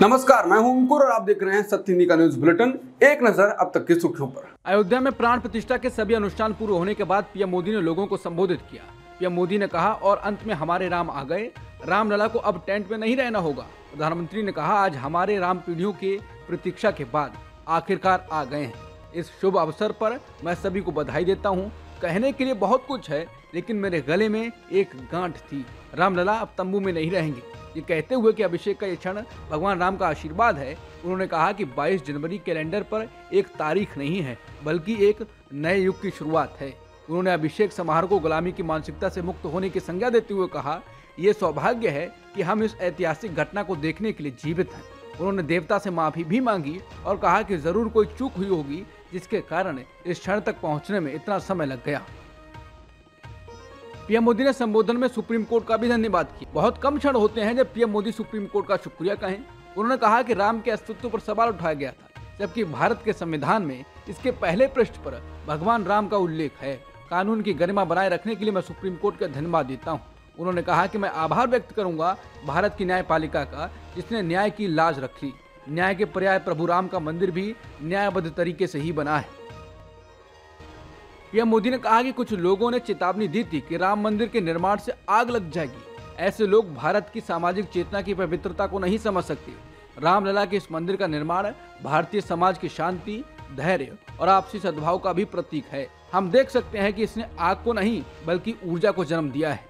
नमस्कार, मैं हूं अंकुर और आप देख रहे हैं सत्य हिंदी का न्यूज बुलेटिन। एक नजर अब तक की सुर्खियों पर। अयोध्या में प्राण प्रतिष्ठा के सभी अनुष्ठान पूरे होने के बाद पीएम मोदी ने लोगों को संबोधित किया। पीएम मोदी ने कहा, और अंत में हमारे राम आ गए, रामलला को अब टेंट में नहीं रहना होगा। प्रधानमंत्री ने कहा, आज हमारे राम पीढ़ियों की प्रतीक्षा के बाद आखिरकार आ गए हैं। इस शुभ अवसर पर मैं सभी को बधाई देता हूँ। कहने के लिए बहुत कुछ है, लेकिन मेरे गले में एक गांठ थी। रामलला अब तंबू में नहीं रहेंगे। ये कहते हुए कि अभिषेक का ये क्षण भगवान राम का आशीर्वाद है, उन्होंने कहा कि 22 जनवरी कैलेंडर पर एक तारीख नहीं है, बल्कि एक नए युग की शुरुआत है। उन्होंने अभिषेक समारोह को गुलामी की मानसिकता से मुक्त होने की संज्ञा देते हुए कहा, ये सौभाग्य है कि हम इस ऐतिहासिक घटना को देखने के लिए जीवित हैं। उन्होंने देवता से माफी भी मांगी और कहा कि जरूर कोई चूक हुई होगी, जिसके कारण इस क्षण तक पहुंचने में इतना समय लग गया। पीएम मोदी ने संबोधन में सुप्रीम कोर्ट का भी धन्यवाद किया। बहुत कम क्षण होते हैं जब पीएम मोदी सुप्रीम कोर्ट का शुक्रिया कहें। उन्होंने कहा कि राम के अस्तित्व पर सवाल उठाया गया था, जबकि भारत के संविधान में इसके पहले पृष्ठ पर भगवान राम का उल्लेख है। कानून की गरिमा बनाए रखने के लिए मैं सुप्रीम कोर्ट का धन्यवाद देता हूँ। उन्होंने कहा कि मैं आभार व्यक्त करूंगा भारत की न्यायपालिका का, जिसने न्याय की लाज रखी। न्याय के पर्याय प्रभु राम का मंदिर भी न्यायबद्ध तरीके से ही बना है। पीएम मोदी ने कहा कि कुछ लोगों ने चेतावनी दी थी कि राम मंदिर के निर्माण से आग लग जाएगी। ऐसे लोग भारत की सामाजिक चेतना की पवित्रता को नहीं समझ सकते। रामलला के इस मंदिर का निर्माण भारतीय समाज की शांति, धैर्य और आपसी सद्भाव का भी प्रतीक है। हम देख सकते हैं कि इसने आग को नहीं बल्कि ऊर्जा को जन्म दिया है।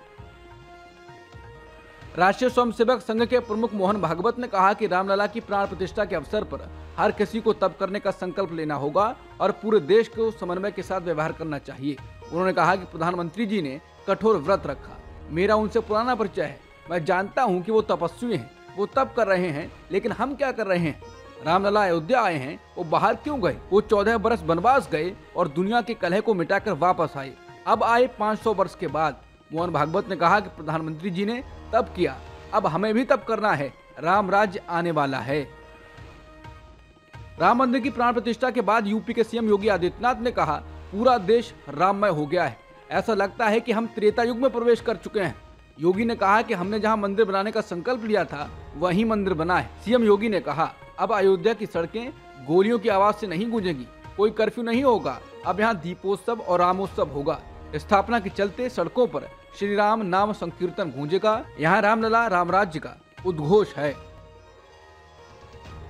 राष्ट्रीय स्वयंसेवक संघ के प्रमुख मोहन भागवत ने कहा कि रामलला की प्राण प्रतिष्ठा के अवसर पर हर किसी को तप करने का संकल्प लेना होगा और पूरे देश को समन्वय के साथ व्यवहार करना चाहिए। उन्होंने कहा कि प्रधानमंत्री जी ने कठोर व्रत रखा। मेरा उनसे पुराना परिचय है। मैं जानता हूं कि वो तपस्वी हैं, वो तप कर रहे हैं, लेकिन हम क्या कर रहे हैं? रामलला अयोध्या आए हैं, वो बाहर क्यों गए? वो 14 बरस वनवास गए और दुनिया के कलह को मिटाकर वापस आए। अब आए 500 वर्ष के बाद। मोहन भागवत ने कहा कि प्रधानमंत्री जी ने तप किया, अब हमें भी तप करना है। राम राज्य आने वाला है। राम मंदिर की प्राण प्रतिष्ठा के बाद यूपी के सीएम योगी आदित्यनाथ ने कहा, पूरा देश राममय हो गया है। ऐसा लगता है कि हम त्रेता युग में प्रवेश कर चुके हैं। योगी ने कहा कि हमने जहां मंदिर बनाने का संकल्प लिया था, वहीं मंदिर बना है। सीएम योगी ने कहा, अब अयोध्या की सड़कें गोलियों की आवाज से नहीं गूंजेगी, कोई कर्फ्यू नहीं होगा। अब यहाँ दीपोत्सव और रामोत्सव होगा। स्थापना के चलते सड़कों पर श्री राम नाम संकीर्तन गूंजेगा। यहाँ रामलला रामराज्य का उद्घोष है।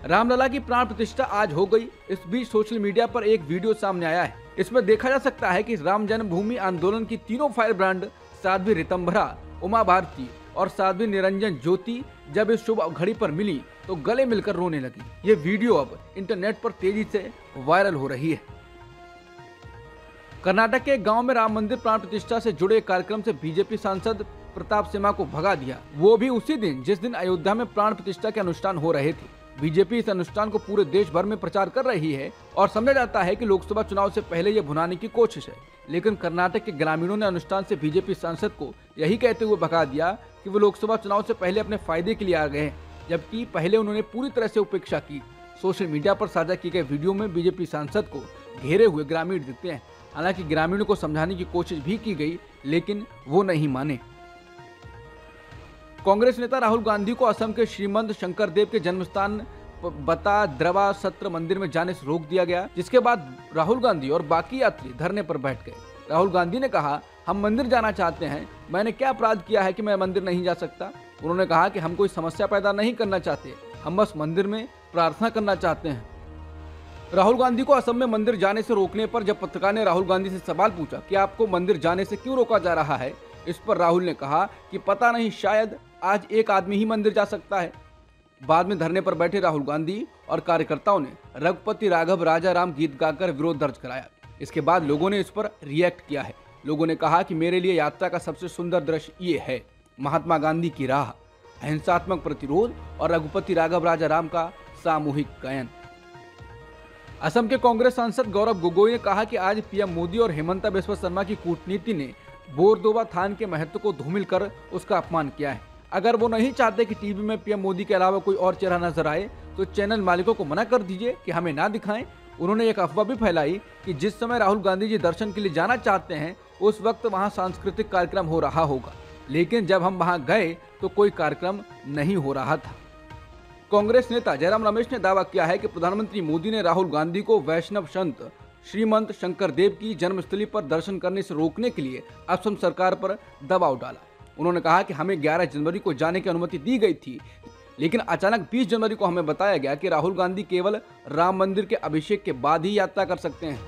रामलला की प्राण प्रतिष्ठा आज हो गई। इस बीच सोशल मीडिया पर एक वीडियो सामने आया है। इसमें देखा जा सकता है कि राम जन्मभूमि आंदोलन की तीनों फायर ब्रांड साध्वी ऋतंभरा, उमा भारती और साध्वी निरंजन ज्योति जब इस शुभ घड़ी पर मिली तो गले मिलकर रोने लगी। ये वीडियो अब इंटरनेट पर तेजी से वायरल हो रही है। कर्नाटक के गांव में राम मंदिर प्राण प्रतिष्ठा से जुड़े कार्यक्रम से बीजेपी सांसद प्रताप सिम्हा को भगा दिया, वो भी उसी दिन जिस दिन अयोध्या में प्राण प्रतिष्ठा के अनुष्ठान हो रहे थे। बीजेपी इस अनुष्ठान को पूरे देश भर में प्रचार कर रही है और समझा जाता है कि लोकसभा चुनाव से पहले ये भुनाने की कोशिश है। लेकिन कर्नाटक के ग्रामीणों ने अनुष्ठान से बीजेपी सांसद को यही कहते हुए भगा दिया कि वो लोकसभा चुनाव से पहले अपने फायदे के लिए आ गए हैं, जबकि पहले उन्होंने पूरी तरह से उपेक्षा की। सोशल मीडिया पर साझा किए गए वीडियो में बीजेपी सांसद को घेरे हुए ग्रामीण दिखते हैं। हालांकि ग्रामीणों को समझाने की कोशिश भी की गई, लेकिन वो नहीं माने। कांग्रेस नेता राहुल गांधी को असम के श्रीमंत शंकर देव के जन्मस्थान बता द्रवा सत्र मंदिर में जाने से रोक दिया गया, जिसके बाद राहुल गांधी और बाकी यात्री धरने पर बैठ गए। राहुल गांधी ने कहा, हम मंदिर जाना चाहते हैं, मैंने क्या अपराध किया है कि मैं मंदिर नहीं जा सकता? उन्होंने कहा कि हम कोई समस्या पैदा नहीं करना चाहते, हम बस मंदिर में प्रार्थना करना चाहते हैं। राहुल गांधी को असम में मंदिर जाने से रोकने पर जब पत्रकार ने राहुल गांधी से सवाल पूछा कि आपको मंदिर जाने से क्यों रोका जा रहा है, इस पर राहुल ने कहा कि पता नहीं, शायद आज एक आदमी ही मंदिर जा सकता है। बाद में धरने पर बैठे राहुल गांधी और कार्यकर्ताओं ने रघुपति राघव राजा राम गीत गाकर विरोध दर्ज कराया। इसके बाद लोगों ने इस पर रिएक्ट किया है। लोगों ने कहा कि मेरे लिए यात्रा का सबसे सुंदर दृश्य ये है, महात्मा गांधी की राह, अहिंसात्मक प्रतिरोध और रघुपति राघव राजा राम का सामूहिक गायन। असम के कांग्रेस सांसद गौरव गोगोई ने कहा कि आज पीएम मोदी और हेमंता बिस्वा शर्मा की कूटनीति ने बोरदोबा थान के महत्व को धूमिल कर उसका अपमान किया है। अगर वो नहीं चाहते कि टीवी में पीएम मोदी के अलावा कोई और चेहरा नजर आए तो चैनल मालिकों को मना कर दीजिए कि हमें ना दिखाएं। उन्होंने एक अफवाह भी फैलाई कि जिस समय राहुल गांधी जी दर्शन के लिए जाना चाहते हैं उस वक्त वहां सांस्कृतिक कार्यक्रम हो रहा होगा, लेकिन जब हम वहां गए तो कोई कार्यक्रम नहीं हो रहा था। कांग्रेस नेता जयराम रमेश ने दावा किया है कि प्रधानमंत्री मोदी ने राहुल गांधी को वैष्णव संत श्रीमंत शंकर देव की जन्मस्थली पर दर्शन करने से रोकने के लिए असम सरकार पर दबाव डाला। उन्होंने कहा कि हमें 11 जनवरी को जाने की अनुमति दी गई थी, लेकिन अचानक 20 जनवरी को हमें बताया गया कि राहुल गांधी केवल राम मंदिर के अभिषेक के बाद ही यात्रा कर सकते हैं।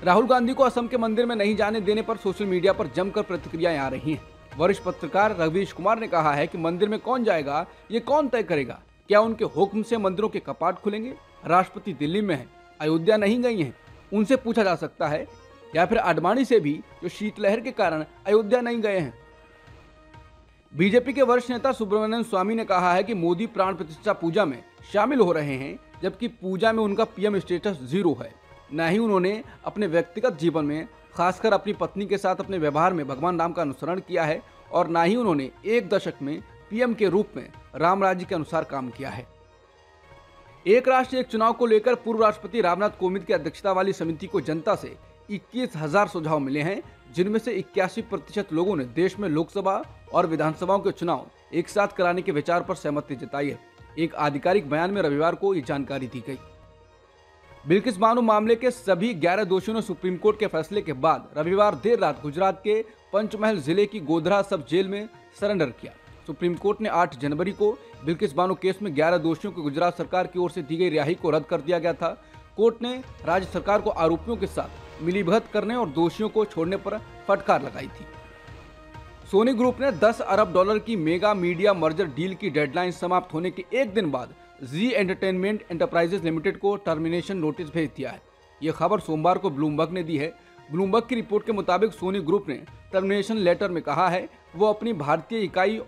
राहुल गांधी को असम के मंदिर में नहीं जाने देने पर सोशल मीडिया पर जमकर प्रतिक्रियाएं आ रही हैं। वरिष्ठ पत्रकार रघुवीश कुमार ने कहा है कि मंदिर में कौन जाएगा ये कौन तय करेगा? क्या उनके हुक्म से मंदिरों के कपाट खुलेंगे? राष्ट्रपति दिल्ली में है, अयोध्या नहीं गई हैं, उनसे पूछा जा सकता है, या फिर आडवाणी से भी जो शीतलहर के कारण अयोध्या नहीं गए हैं। बीजेपी के वरिष्ठ नेता सुब्रमण्यम स्वामी ने कहा है कि मोदी प्राण प्रतिष्ठा पूजा में शामिल हो रहे हैं, जबकि पूजा में उनका पीएम स्टेटस 0 है। न ही उन्होंने अपने व्यक्तिगत जीवन में, खासकर अपनी पत्नी के साथ अपने व्यवहार में भगवान राम का अनुसरण किया है, और न ही उन्होंने एक दशक में पीएम के रूप में राम राज्य के अनुसार काम किया है। एक राष्ट्र एक चुनाव को लेकर पूर्व राष्ट्रपति रामनाथ कोविंद की अध्यक्षता वाली समिति को जनता से 21,000 सुझाव मिले हैं, जिनमें से 81% लोगों ने देश में लोकसभा और विधानसभाओं के चुनाव एक साथ कराने के विचार पर सहमति जताई है। एक आधिकारिक बयान में रविवार को ये जानकारी दी गई। बिल्किस बानो मामले के सभी 11 दोषियों ने सुप्रीम कोर्ट के फैसले के बाद रविवार देर रात गुजरात के पंचमहल जिले की गोधरा सब जेल में सरेंडर किया। सुप्रीम कोर्ट ने 8 जनवरी को बिल्किस बानो केस में 11 दोषियों को गुजरात सरकार की ओर से दी गई रिहाई को रद्द कर दिया गया था। कोर्ट ने राज्य सरकार को आरोपियों के साथ मिलीभगत करने और दोषियों को छोड़ने पर फटकार लगाई थी। सोनी ग्रुप ने $10 अरब की मेगा मीडिया मर्जर डील की डेडलाइन समाप्त होने के एक दिन बाद जी एंटरटेनमेंट एंटरप्राइजेज लिमिटेड को टर्मिनेशन नोटिस भेज दिया है। ये खबर सोमवार को ब्लूमबर्ग ने दी है। ब्लूमबर्ग की रिपोर्ट के मुताबिक सोनी ग्रुप ने टर्मिनेशन लेटर में कहा है वो अपनी भारतीय इकाई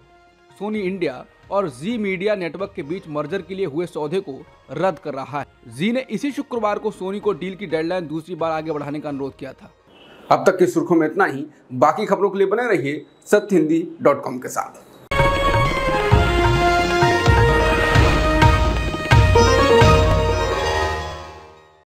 सोनी इंडिया और जी मीडिया नेटवर्क के बीच मर्जर के लिए हुए सौदे को रद्द कर रहा है। जी ने इसी शुक्रवार को सोनी को डील की डेडलाइन दूसरी बार आगे बढ़ाने का अनुरोध किया था। अब तक की सुर्खियों में इतना ही। बाकी खबरों के लिए बने रहिए सत्यहिंदी.com के साथ।